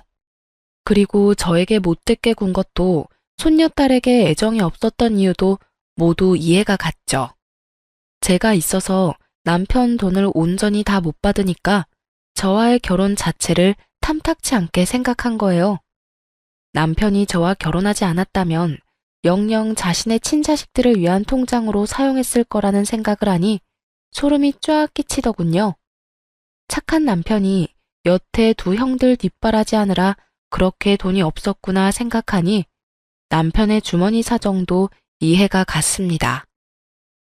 그리고 저에게 못되게 군 것도 손녀딸에게 애정이 없었던 이유도 모두 이해가 갔죠. 제가 있어서 남편 돈을 온전히 다 못 받으니까 저와의 결혼 자체를 탐탁치 않게 생각한 거예요. 남편이 저와 결혼하지 않았다면 영영 자신의 친자식들을 위한 통장으로 사용했을 거라는 생각을 하니 소름이 쫙 끼치더군요. 착한 남편이 여태 두 형들 뒷바라지하느라 그렇게 돈이 없었구나 생각하니 남편의 주머니 사정도 이해가 갔습니다.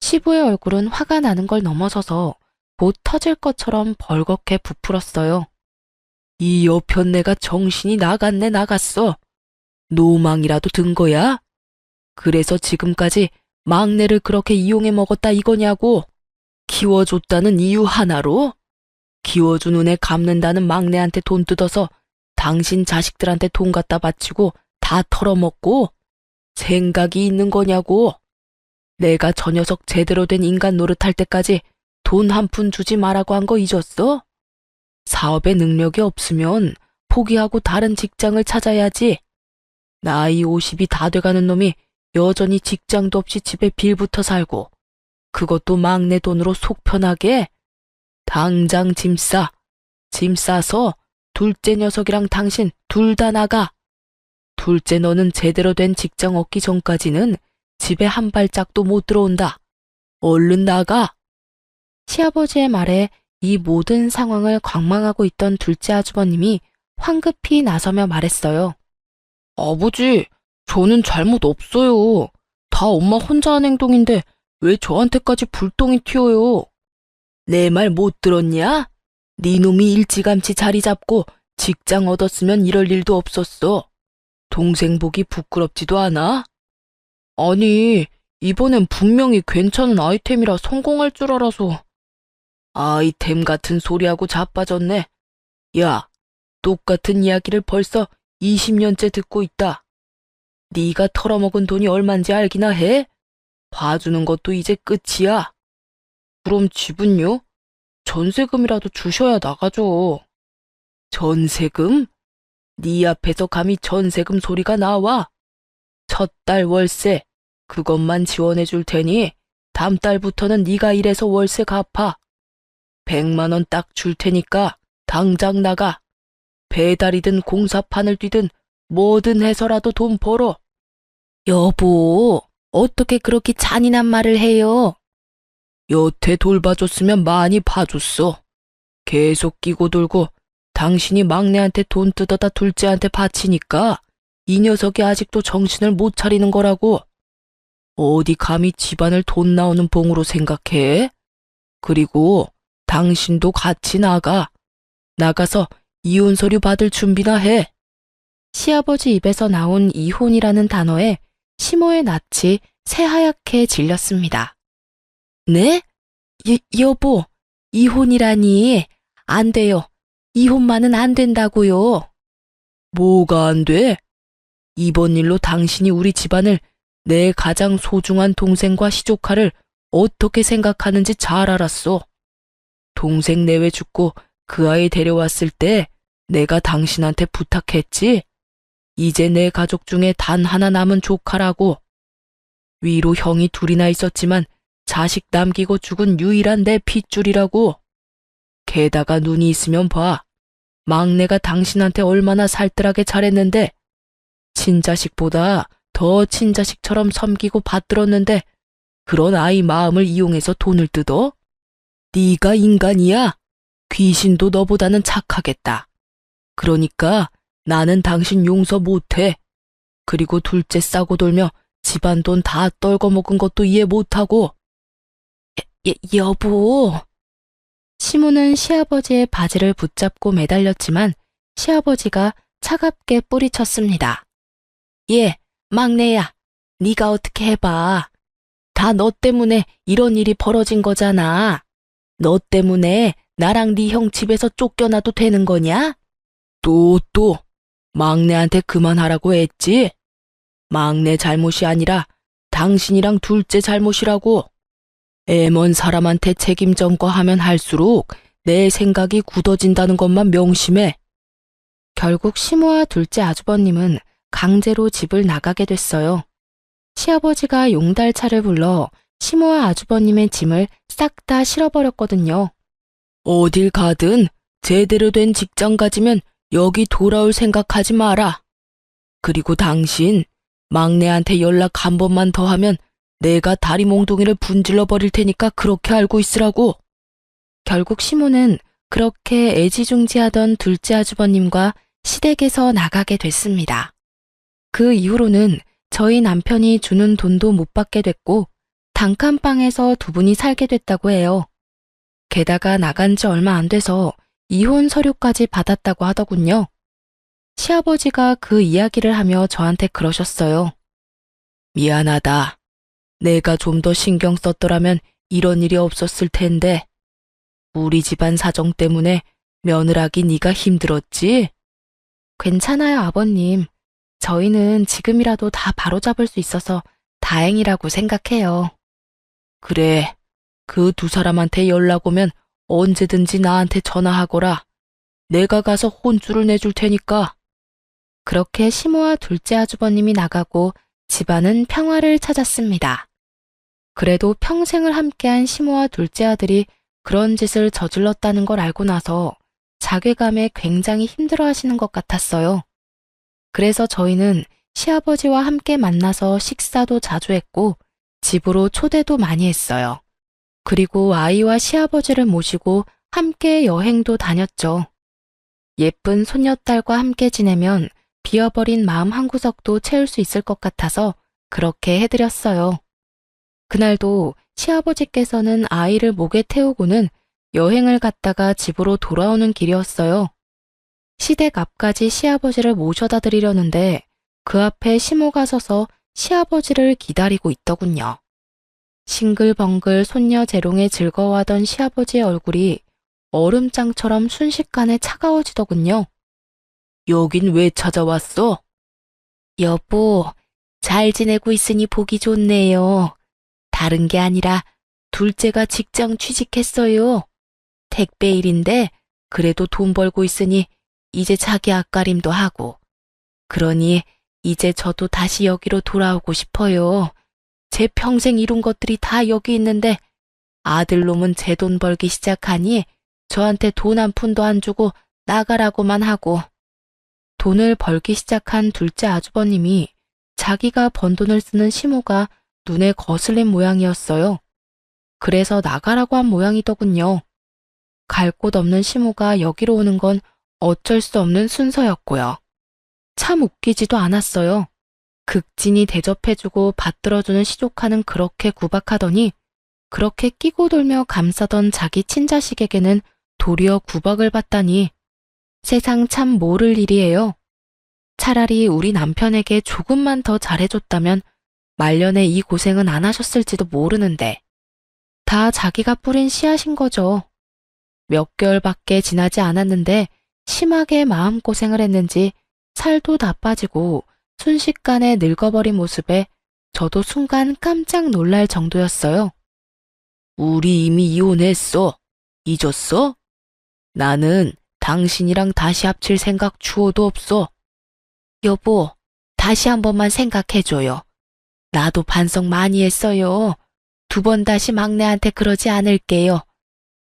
시부의 얼굴은 화가 나는 걸 넘어서서 곧 터질 것처럼 벌겋게 부풀었어요. 이 여편네가 정신이 나갔네 나갔어. 노망이라도 든 거야? 그래서 지금까지 막내를 그렇게 이용해 먹었다 이거냐고? 키워줬다는 이유 하나로? 키워준 은혜 갚는다는 막내한테 돈 뜯어서 당신 자식들한테 돈 갖다 바치고 다 털어먹고? 생각이 있는 거냐고? 내가 저 녀석 제대로 된 인간 노릇할 때까지 돈 한 푼 주지 말라고 한 거 잊었어? 사업에 능력이 없으면 포기하고 다른 직장을 찾아야지. 나이 50이 다 돼가는 놈이 여전히 직장도 없이 집에 빌붙어 살고 그것도 막내 돈으로 속 편하게? 당장 짐 싸. 짐 싸서 둘째 녀석이랑 당신 둘 다 나가. 둘째 너는 제대로 된 직장 얻기 전까지는 집에 한 발짝도 못 들어온다. 얼른 나가. 시아버지의 말에 이 모든 상황을 관망하고 있던 둘째 아주버님이 황급히 나서며 말했어요. 아버지, 저는 잘못 없어요. 다 엄마 혼자 한 행동인데 왜 저한테까지 불똥이 튀어요? 내 말 못 들었냐? 네 놈이 일찌감치 자리 잡고 직장 얻었으면 이럴 일도 없었어. 동생 보기 부끄럽지도 않아? 아니, 이번엔 분명히 괜찮은 아이템이라 성공할 줄 알아서. 아이템 같은 소리하고 자빠졌네. 야, 똑같은 이야기를 벌써 20년째 듣고 있다. 네가 털어먹은 돈이 얼만지 알기나 해? 봐주는 것도 이제 끝이야. 그럼 집은요? 전세금이라도 주셔야 나가죠. 전세금? 네 앞에서 감히 전세금 소리가 나와? 첫 달 월세, 그것만 지원해 줄 테니 다음 달부터는 네가 일해서 월세 갚아. 100만 원 딱 줄 테니까 당장 나가. 배달이든 공사판을 뛰든 뭐든 해서라도 돈 벌어. 여보, 어떻게 그렇게 잔인한 말을 해요? 여태 돌봐줬으면 많이 봐줬어. 계속 끼고 돌고 당신이 막내한테 돈 뜯어다 둘째한테 바치니까 이 녀석이 아직도 정신을 못 차리는 거라고. 어디 감히 집안을 돈 나오는 봉으로 생각해? 그리고 당신도 같이 나가. 나가서 이혼 서류 받을 준비나 해. 시아버지 입에서 나온 이혼이라는 단어에 시모의 낯이 새하얗게 질렸습니다. 네? 여보, 이혼이라니. 안 돼요. 이혼만은 안 된다고요. 뭐가 안 돼? 이번 일로 당신이 우리 집안을 내 가장 소중한 동생과 시조카를 어떻게 생각하는지 잘 알았어. 동생 내외 죽고 그 아이 데려왔을 때 내가 당신한테 부탁했지? 이제 내 가족 중에 단 하나 남은 조카라고. 위로 형이 둘이나 있었지만 자식 남기고 죽은 유일한 내 핏줄이라고. 게다가 눈이 있으면 봐. 막내가 당신한테 얼마나 살뜰하게 잘했는데 친자식보다 더 친자식처럼 섬기고 받들었는데 그런 아이 마음을 이용해서 돈을 뜯어? 네가 인간이야? 귀신도 너보다는 착하겠다. 그러니까 나는 당신 용서 못해. 그리고 둘째 싸고 돌며 집안 돈 다 떨궈먹은 것도 이해 못하고. 여보. 시모는 시아버지의 바지를 붙잡고 매달렸지만 시아버지가 차갑게 뿌리쳤습니다. 예, 막내야. 네가 어떻게 해봐. 다 너 때문에 이런 일이 벌어진 거잖아. 너 때문에 나랑 네 형 집에서 쫓겨나도 되는 거냐? 또 막내한테 그만하라고 했지? 막내 잘못이 아니라 당신이랑 둘째 잘못이라고. 애먼 사람한테 책임 전가하면 할수록 내 생각이 굳어진다는 것만 명심해. 결국 시모와 둘째 아주버님은 강제로 집을 나가게 됐어요. 시아버지가 용달차를 불러 시모와 아주버님의 짐을 싹 다 실어버렸거든요. 어딜 가든 제대로 된 직장 가지면 여기 돌아올 생각하지 마라. 그리고 당신 막내한테 연락 한 번만 더 하면 내가 다리 몽둥이를 분질러 버릴 테니까 그렇게 알고 있으라고. 결국 시모는 그렇게 애지중지하던 둘째 아주버님과 시댁에서 나가게 됐습니다. 그 이후로는 저희 남편이 주는 돈도 못 받게 됐고 단칸방에서 두 분이 살게 됐다고 해요. 게다가 나간 지 얼마 안 돼서 이혼 서류까지 받았다고 하더군요. 시아버지가 그 이야기를 하며 저한테 그러셨어요. 미안하다. 내가 좀 더 신경 썼더라면 이런 일이 없었을 텐데. 우리 집안 사정 때문에 며느라기 네가 힘들었지? 괜찮아요, 아버님. 저희는 지금이라도 다 바로잡을 수 있어서 다행이라고 생각해요. 그래, 그 두 사람한테 연락 오면 언제든지 나한테 전화하거라. 내가 가서 혼쭐을 내줄 테니까. 그렇게 시모와 둘째 아주버님이 나가고 집안은 평화를 찾았습니다. 그래도 평생을 함께한 시모와 둘째 아들이 그런 짓을 저질렀다는 걸 알고 나서 자괴감에 굉장히 힘들어하시는 것 같았어요. 그래서 저희는 시아버지와 함께 만나서 식사도 자주 했고 집으로 초대도 많이 했어요. 그리고 아이와 시아버지를 모시고 함께 여행도 다녔죠. 예쁜 손녀딸과 함께 지내면 비어버린 마음 한구석도 채울 수 있을 것 같아서 그렇게 해드렸어요. 그날도 시아버지께서는 아이를 목에 태우고는 여행을 갔다가 집으로 돌아오는 길이었어요. 시댁 앞까지 시아버지를 모셔다 드리려는데 그 앞에 시모가 서서 시아버지를 기다리고 있더군요. 싱글벙글 손녀 재롱에 즐거워하던 시아버지의 얼굴이 얼음장처럼 순식간에 차가워지더군요. 여긴 왜 찾아왔어? 여보, 잘 지내고 있으니 보기 좋네요. 다른 게 아니라 둘째가 직장 취직했어요. 택배 일인데 그래도 돈 벌고 있으니 이제 자기 앞가림도 하고. 그러니 이제 저도 다시 여기로 돌아오고 싶어요. 제 평생 이룬 것들이 다 여기 있는데 아들놈은 제 돈 벌기 시작하니 저한테 돈 한 푼도 안 주고 나가라고만 하고. 돈을 벌기 시작한 둘째 아주버님이 자기가 번 돈을 쓰는 시모가 눈에 거슬린 모양이었어요. 그래서 나가라고 한 모양이더군요. 갈 곳 없는 시모가 여기로 오는 건 어쩔 수 없는 순서였고요. 참 웃기지도 않았어요. 극진히 대접해주고 받들어주는 시조카는 그렇게 구박하더니 그렇게 끼고 돌며 감싸던 자기 친자식에게는 도리어 구박을 받다니 세상 참 모를 일이에요. 차라리 우리 남편에게 조금만 더 잘해줬다면 말년에 이 고생은 안 하셨을지도 모르는데 다 자기가 뿌린 씨앗인 거죠. 몇 개월밖에 지나지 않았는데 심하게 마음고생을 했는지 살도 다 빠지고 순식간에 늙어버린 모습에 저도 순간 깜짝 놀랄 정도였어요. 우리 이미 이혼했어. 잊었어? 나는 당신이랑 다시 합칠 생각 추호도 없어. 여보, 다시 한 번만 생각해줘요. 나도 반성 많이 했어요. 2번 다시 막내한테 그러지 않을게요.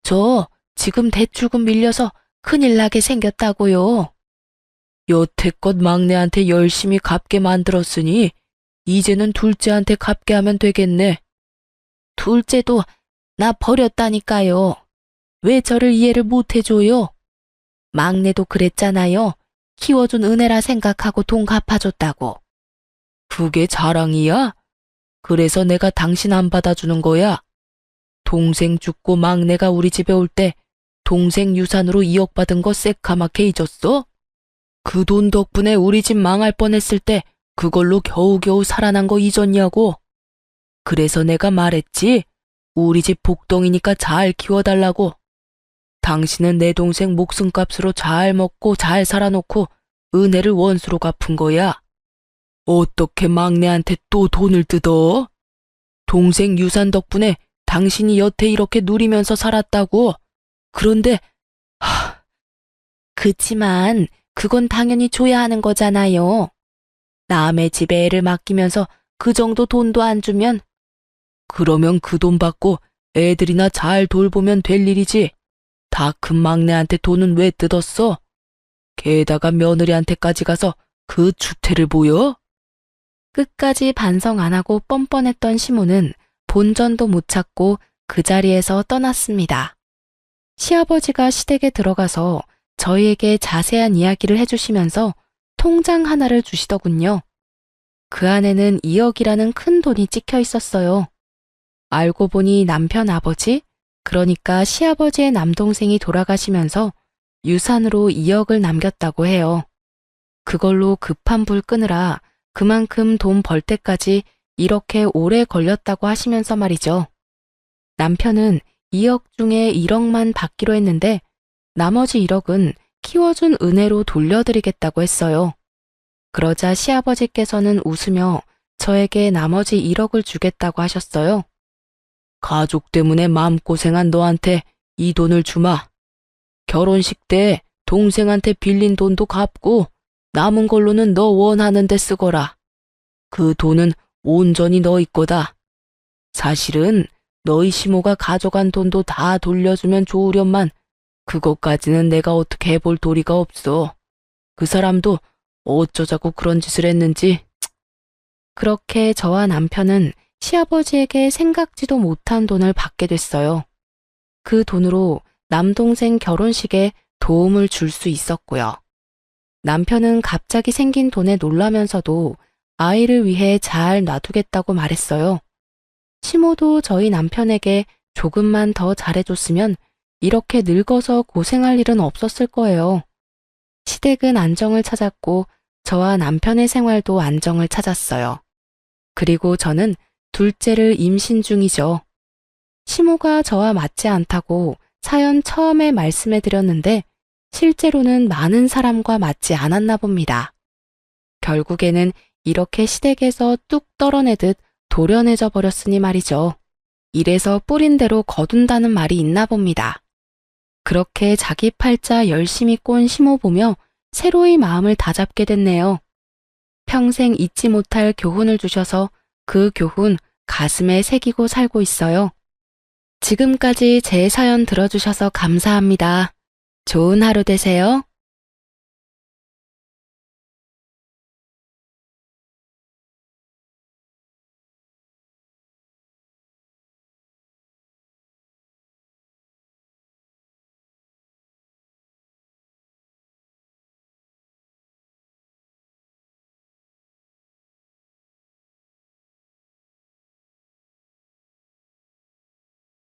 저 지금 대출금 밀려서 큰일 나게 생겼다고요. 여태껏 막내한테 열심히 갚게 만들었으니 이제는 둘째한테 갚게 하면 되겠네. 둘째도 나 버렸다니까요. 왜 저를 이해를 못 해줘요? 막내도 그랬잖아요. 키워준 은혜라 생각하고 돈 갚아줬다고. 그게 자랑이야? 그래서 내가 당신 안 받아주는 거야. 동생 죽고 막내가 우리 집에 올 때 동생 유산으로 2억 받은 거 새카맣게 잊었어? 그 돈 덕분에 우리 집 망할 뻔했을 때 그걸로 겨우겨우 살아난 거 잊었냐고. 그래서 내가 말했지. 우리 집 복덩이니까 잘 키워달라고. 당신은 내 동생 목숨값으로 잘 먹고 잘 살아놓고 은혜를 원수로 갚은 거야. 어떻게 막내한테 또 돈을 뜯어? 동생 유산 덕분에 당신이 여태 이렇게 누리면서 살았다고. 그런데 그치만 그건 당연히 줘야 하는 거잖아요. 남의 집에 애를 맡기면서 그 정도 돈도 안 주면 그러면 그 돈 받고 애들이나 잘 돌보면 될 일이지. 다 큰 막내한테 돈은 왜 뜯었어? 게다가 며느리한테까지 가서 그 추태를 보여? 끝까지 반성 안 하고 뻔뻔했던 시모는 본전도 못 찾고 그 자리에서 떠났습니다. 시아버지가 시댁에 들어가서 저희에게 자세한 이야기를 해주시면서 통장 하나를 주시더군요. 그 안에는 2억이라는 큰 돈이 찍혀 있었어요. 알고 보니 남편 아버지, 그러니까 시아버지의 남동생이 돌아가시면서 유산으로 2억을 남겼다고 해요. 그걸로 급한 불 끄느라 그만큼 돈 벌 때까지 이렇게 오래 걸렸다고 하시면서 말이죠. 남편은 2억 중에 1억만 받기로 했는데 나머지 1억은 키워준 은혜로 돌려드리겠다고 했어요. 그러자 시아버지께서는 웃으며 저에게 나머지 1억을 주겠다고 하셨어요. 가족 때문에 마음고생한 너한테 이 돈을 주마. 결혼식 때 동생한테 빌린 돈도 갚고 남은 걸로는 너 원하는 데 쓰거라. 그 돈은 온전히 너희 거다. 사실은 너희 시모가 가져간 돈도 다 돌려주면 좋으련만 그것까지는 내가 어떻게 해볼 도리가 없어. 그 사람도 어쩌자고 그런 짓을 했는지. 그렇게 저와 남편은 시아버지에게 생각지도 못한 돈을 받게 됐어요. 그 돈으로 남동생 결혼식에 도움을 줄 수 있었고요. 남편은 갑자기 생긴 돈에 놀라면서도 아이를 위해 잘 놔두겠다고 말했어요. 시모도 저희 남편에게 조금만 더 잘해줬으면 이렇게 늙어서 고생할 일은 없었을 거예요. 시댁은 안정을 찾았고 저와 남편의 생활도 안정을 찾았어요. 그리고 저는 둘째를 임신 중이죠. 시모가 저와 맞지 않다고 사연 처음에 말씀해 드렸는데 실제로는 많은 사람과 맞지 않았나 봅니다. 결국에는 이렇게 시댁에서 뚝 떨어내듯 도련해져 버렸으니 말이죠. 이래서 뿌린 대로 거둔다는 말이 있나 봅니다. 그렇게 자기 팔자 열심히 꼰 시모 보며 새로이 마음을 다잡게 됐네요. 평생 잊지 못할 교훈을 주셔서 그 교훈 가슴에 새기고 살고 있어요. 지금까지 제 사연 들어주셔서 감사합니다. 좋은 하루 되세요.